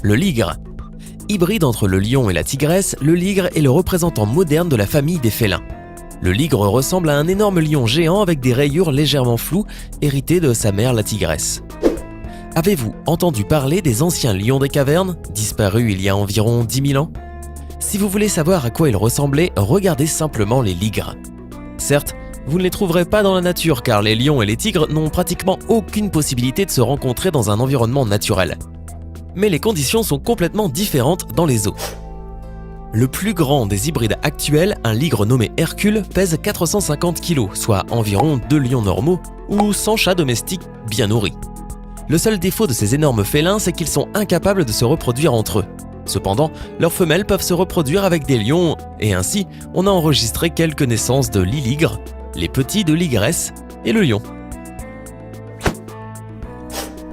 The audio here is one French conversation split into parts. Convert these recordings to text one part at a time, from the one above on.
Le ligre. Hybride entre le lion et la tigresse, le ligre est le représentant moderne de la famille des félins. Le ligre ressemble à un énorme lion géant avec des rayures légèrement floues, hérité de sa mère la tigresse. Avez-vous entendu parler des anciens lions des cavernes, disparus il y a environ 10 000 ans? Si vous voulez savoir à quoi ils ressemblaient, regardez simplement les ligres. Certes, vous ne les trouverez pas dans la nature car les lions et les tigres n'ont pratiquement aucune possibilité de se rencontrer dans un environnement naturel. Mais les conditions sont complètement différentes dans les zoos. Le plus grand des hybrides actuels, un ligre nommé Hercule, pèse 450 kg, soit environ 2 lions normaux, ou 100 chats domestiques bien nourris. Le seul défaut de ces énormes félins, c'est qu'ils sont incapables de se reproduire entre eux. Cependant, leurs femelles peuvent se reproduire avec des lions, et ainsi, on a enregistré quelques naissances de liligres, les petits de ligresse et le lion.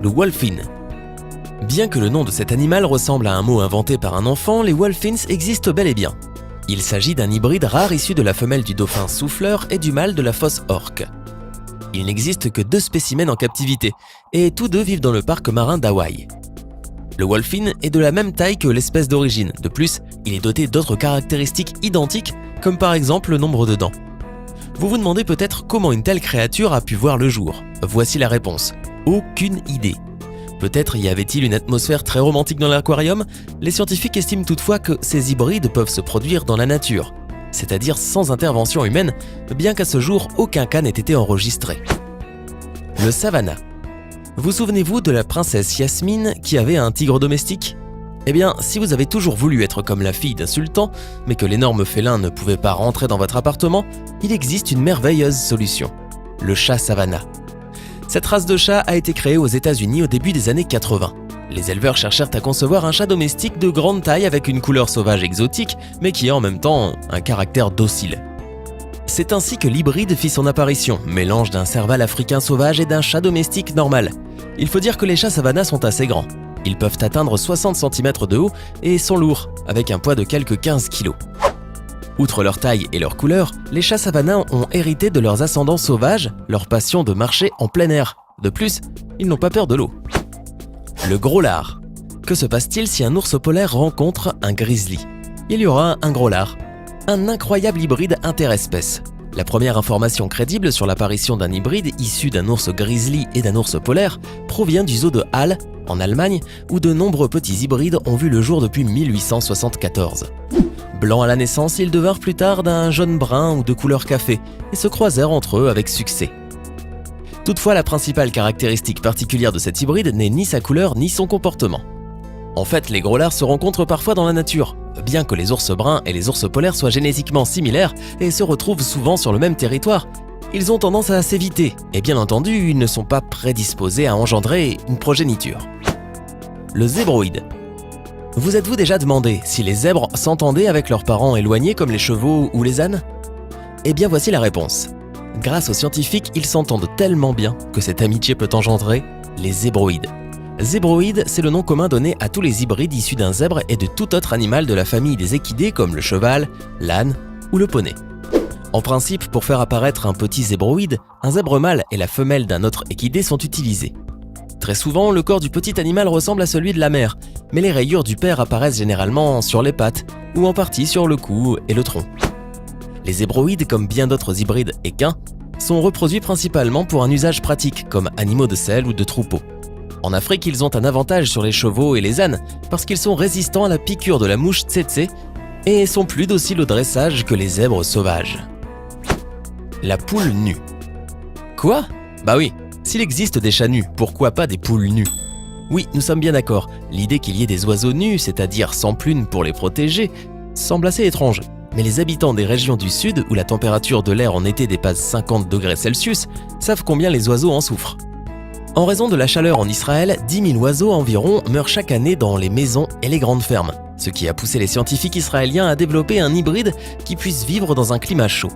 Le wolfin. Bien que le nom de cet animal ressemble à un mot inventé par un enfant, les wolfins existent bel et bien. Il s'agit d'un hybride rare issu de la femelle du dauphin souffleur et du mâle de la fausse orque. Il n'existe que 2 spécimens en captivité, et tous 2 vivent dans le parc marin d'Hawaï. Le wolfin est de la même taille que l'espèce d'origine. De plus, il est doté d'autres caractéristiques identiques, comme par exemple le nombre de dents. Vous vous demandez peut-être comment une telle créature a pu voir le jour. Voici la réponse. Aucune idée. Peut-être y avait-il une atmosphère très romantique dans l'aquarium? Les scientifiques estiment toutefois que ces hybrides peuvent se produire dans la nature, c'est-à-dire sans intervention humaine, bien qu'à ce jour, aucun cas n'ait été enregistré. Le savannah. Vous souvenez-vous de la princesse Yasmine qui avait un tigre domestique? Eh bien, si vous avez toujours voulu être comme la fille d'un sultan, mais que l'énorme félin ne pouvait pas rentrer dans votre appartement, il existe une merveilleuse solution. Le chat savannah. Cette race de chat a été créée aux États-Unis au début des années 80. Les éleveurs cherchèrent à concevoir un chat domestique de grande taille avec une couleur sauvage exotique, mais qui a en même temps un caractère docile. C'est ainsi que l'hybride fit son apparition, mélange d'un serval africain sauvage et d'un chat domestique normal. Il faut dire que les chats savannah sont assez grands. Ils peuvent atteindre 60 cm de haut et sont lourds, avec un poids de quelques 15 kg. Outre leur taille et leur couleur, les chats savannah ont hérité de leurs ascendants sauvages, leur passion de marcher en plein air. De plus, ils n'ont pas peur de l'eau. Le gros lard. Que se passe-t-il si un ours polaire rencontre un grizzly? Il y aura un gros lard. Un incroyable hybride interespèces. La première information crédible sur l'apparition d'un hybride issu d'un ours grizzly et d'un ours polaire provient du zoo de Halle, en Allemagne, où de nombreux petits hybrides ont vu le jour depuis 1874. Blancs à la naissance, ils devinrent plus tard d'un jaune brun ou de couleur café et se croisèrent entre eux avec succès. Toutefois, la principale caractéristique particulière de cet hybride n'est ni sa couleur ni son comportement. En fait, les gros lards se rencontrent parfois dans la nature, bien que les ours bruns et les ours polaires soient génétiquement similaires et se retrouvent souvent sur le même territoire. Ils ont tendance à s'éviter et bien entendu, ils ne sont pas prédisposés à engendrer une progéniture. Le zébroïde. Vous êtes-vous déjà demandé si les zèbres s'entendaient avec leurs parents éloignés comme les chevaux ou les ânes? Eh bien voici la réponse. Grâce aux scientifiques, ils s'entendent tellement bien que cette amitié peut engendrer les zébroïdes. Zébroïde, c'est le nom commun donné à tous les hybrides issus d'un zèbre et de tout autre animal de la famille des équidés comme le cheval, l'âne ou le poney. En principe, pour faire apparaître un petit zébroïde, un zèbre mâle et la femelle d'un autre équidé sont utilisés. Très souvent, le corps du petit animal ressemble à celui de la mère, mais les rayures du père apparaissent généralement sur les pattes ou en partie sur le cou et le tronc. Les zébroïdes, comme bien d'autres hybrides équins, sont reproduits principalement pour un usage pratique comme animaux de selle ou de troupeau. En Afrique, ils ont un avantage sur les chevaux et les ânes parce qu'ils sont résistants à la piqûre de la mouche tsetse et sont plus dociles au dressage que les zèbres sauvages. La poule nue. Quoi? Bah oui, s'il existe des chats nus, pourquoi pas des poules nues? Oui, nous sommes bien d'accord, l'idée qu'il y ait des oiseaux nus, c'est-à-dire sans plumes pour les protéger, semble assez étrange. Mais les habitants des régions du sud, où la température de l'air en été dépasse 50 degrés Celsius, savent combien les oiseaux en souffrent. En raison de la chaleur en Israël, 10 000 oiseaux environ meurent chaque année dans les maisons et les grandes fermes, ce qui a poussé les scientifiques israéliens à développer un hybride qui puisse vivre dans un climat chaud.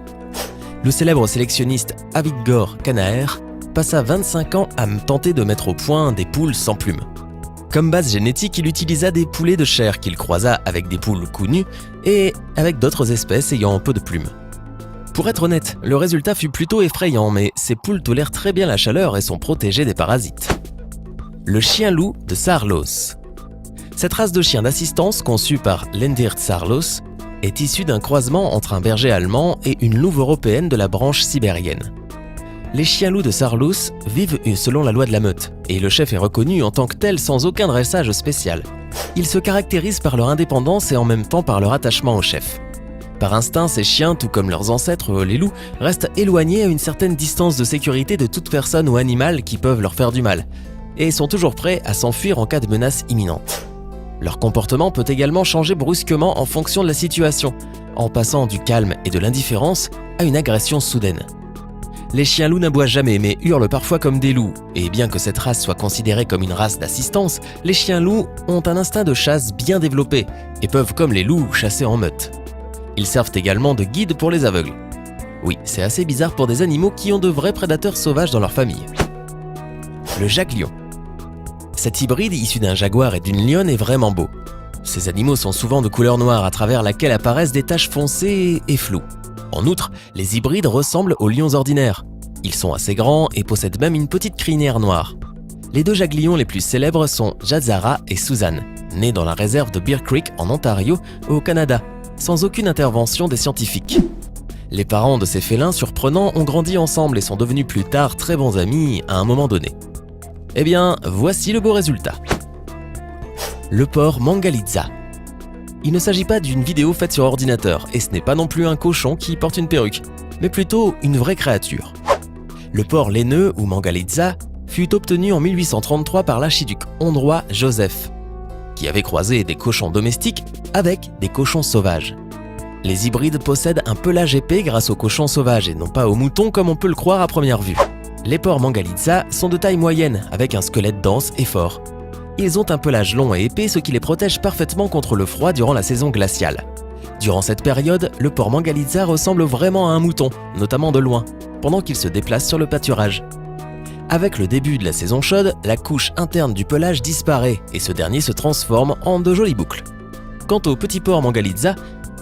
Le célèbre sélectionniste Avigdor Kanaer passa 25 ans à tenter de mettre au point des poules sans plumes. Comme base génétique, il utilisa des poulets de chair qu'il croisa avec des poules cou nu et avec d'autres espèces ayant peu de plumes. Pour être honnête, le résultat fut plutôt effrayant, mais ces poules tolèrent très bien la chaleur et sont protégées des parasites. Le chien-loup de Saarloos. Cette race de chiens d'assistance, conçue par Lendert Sarlos, est issue d'un croisement entre un berger allemand et une louve européenne de la branche sibérienne. Les chiens-loups de Sarlos vivent selon la loi de la meute, et le chef est reconnu en tant que tel sans aucun dressage spécial. Ils se caractérisent par leur indépendance et en même temps par leur attachement au chef. Par instinct, ces chiens, tout comme leurs ancêtres, les loups, restent éloignés à une certaine distance de sécurité de toute personne ou animal qui peuvent leur faire du mal, et sont toujours prêts à s'enfuir en cas de menace imminente. Leur comportement peut également changer brusquement en fonction de la situation, en passant du calme et de l'indifférence à une agression soudaine. Les chiens loups n'aboient jamais mais hurlent parfois comme des loups, et bien que cette race soit considérée comme une race d'assistance, les chiens loups ont un instinct de chasse bien développé et peuvent, comme les loups, chasser en meute. Ils servent également de guide pour les aveugles. Oui, c'est assez bizarre pour des animaux qui ont de vrais prédateurs sauvages dans leur famille. Le jaguar. Cet hybride issu d'un jaguar et d'une lionne est vraiment beau. Ces animaux sont souvent de couleur noire à travers laquelle apparaissent des taches foncées et floues. En outre, les hybrides ressemblent aux lions ordinaires. Ils sont assez grands et possèdent même une petite crinière noire. Les deux jaguars les plus célèbres sont Jazara et Susan, nés dans la réserve de Bear Creek en Ontario, au Canada, sans aucune intervention des scientifiques. Les parents de ces félins surprenants ont grandi ensemble et sont devenus plus tard très bons amis à un moment donné. Eh bien, voici le beau résultat. Le porc Mangalitsa. Il ne s'agit pas d'une vidéo faite sur ordinateur, et ce n'est pas non plus un cochon qui porte une perruque, mais plutôt une vraie créature. Le porc laineux, ou Mangalitsa, fut obtenu en 1833 par l'archiduc hongrois Joseph, qui avait croisé des cochons domestiques avec des cochons sauvages. Les hybrides possèdent un pelage épais grâce aux cochons sauvages et non pas aux moutons comme on peut le croire à première vue. Les porcs Mangalitsa sont de taille moyenne, avec un squelette dense et fort. Ils ont un pelage long et épais, ce qui les protège parfaitement contre le froid durant la saison glaciale. Durant cette période, le porc Mangalitsa ressemble vraiment à un mouton, notamment de loin, pendant qu'il se déplace sur le pâturage. Avec le début de la saison chaude, la couche interne du pelage disparaît et ce dernier se transforme en de jolies boucles. Quant aux petits porcs Mangalitsa,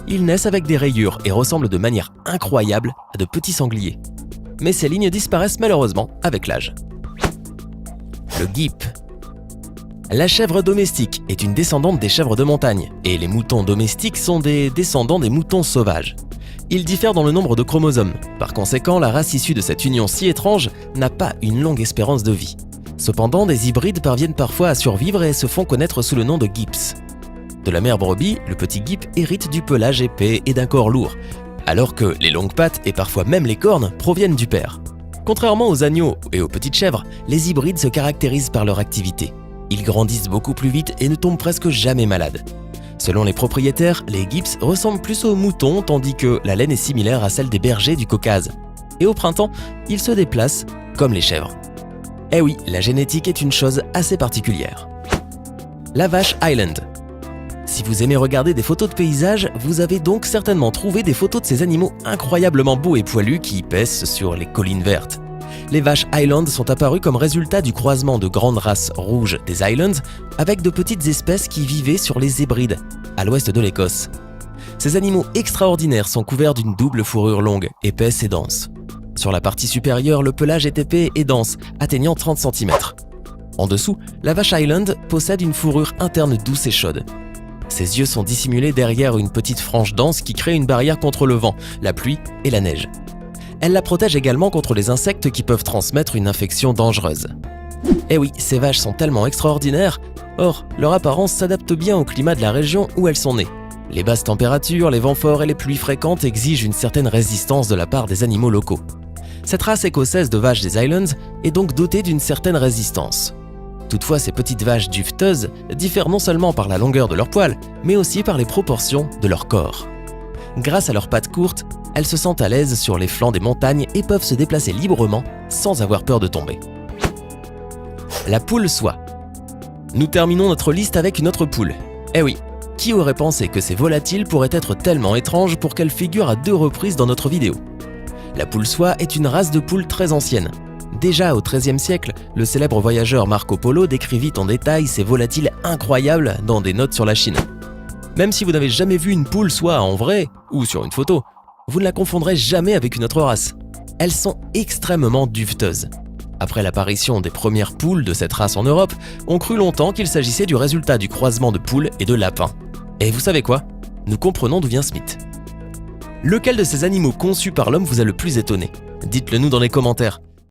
ils naissent avec des rayures et ressemblent de manière incroyable à de petits sangliers. Mais ces lignes disparaissent malheureusement avec l'âge. Le guip. La chèvre domestique est une descendante des chèvres de montagne, et les moutons domestiques sont des descendants des moutons sauvages. Ils diffèrent dans le nombre de chromosomes. Par conséquent, la race issue de cette union si étrange n'a pas une longue espérance de vie. Cependant, des hybrides parviennent parfois à survivre et se font connaître sous le nom de gips. De la mère brebis, le petit guip hérite du pelage épais et d'un corps lourd, alors que les longues pattes et parfois même les cornes proviennent du père. Contrairement aux agneaux et aux petites chèvres, les hybrides se caractérisent par leur activité. Ils grandissent beaucoup plus vite et ne tombent presque jamais malades. Selon les propriétaires, les gips ressemblent plus aux moutons tandis que la laine est similaire à celle des bergers du Caucase. Et au printemps, ils se déplacent comme les chèvres. Eh oui, la génétique est une chose assez particulière. La vache Highland. Si vous aimez regarder des photos de paysages, vous avez donc certainement trouvé des photos de ces animaux incroyablement beaux et poilus qui paissent sur les collines vertes. Les vaches Highland sont apparues comme résultat du croisement de grandes races rouges des Highlands avec de petites espèces qui vivaient sur les Hébrides, à l'ouest de l'Écosse. Ces animaux extraordinaires sont couverts d'une double fourrure longue, épaisse et dense. Sur la partie supérieure, le pelage est épais et dense, atteignant 30 cm. En dessous, la vache Highland possède une fourrure interne douce et chaude. Ses yeux sont dissimulés derrière une petite frange dense qui crée une barrière contre le vent, la pluie et la neige. Elle la protège également contre les insectes qui peuvent transmettre une infection dangereuse. Eh oui, ces vaches sont tellement extraordinaires, or leur apparence s'adapte bien au climat de la région où elles sont nées. Les basses températures, les vents forts et les pluies fréquentes exigent une certaine résistance de la part des animaux locaux. Cette race écossaise de vaches des Highlands est donc dotée d'une certaine résistance. Toutefois, ces petites vaches duveteuses diffèrent non seulement par la longueur de leurs poils, mais aussi par les proportions de leur corps. Grâce à leurs pattes courtes, elles se sentent à l'aise sur les flancs des montagnes et peuvent se déplacer librement sans avoir peur de tomber. La poule soie. Nous terminons notre liste avec une autre poule. Eh oui, qui aurait pensé que ces volatiles pourraient être tellement étranges pour qu'elles figurent à 2 reprises dans notre vidéo? La poule soie est une race de poule très ancienne. Déjà au XIIIe siècle, le célèbre voyageur Marco Polo décrivit en détail ces volatiles incroyables dans des notes sur la Chine. Même si vous n'avez jamais vu une poule soie en vrai ou sur une photo, vous ne la confondrez jamais avec une autre race. Elles sont extrêmement duveteuses. Après l'apparition des premières poules de cette race en Europe, on crut longtemps qu'il s'agissait du résultat du croisement de poules et de lapins. Et vous savez quoi? Nous comprenons d'où vient ce mythe. Lequel de ces animaux conçus par l'homme vous a le plus étonné? Dites-le nous dans les commentaires.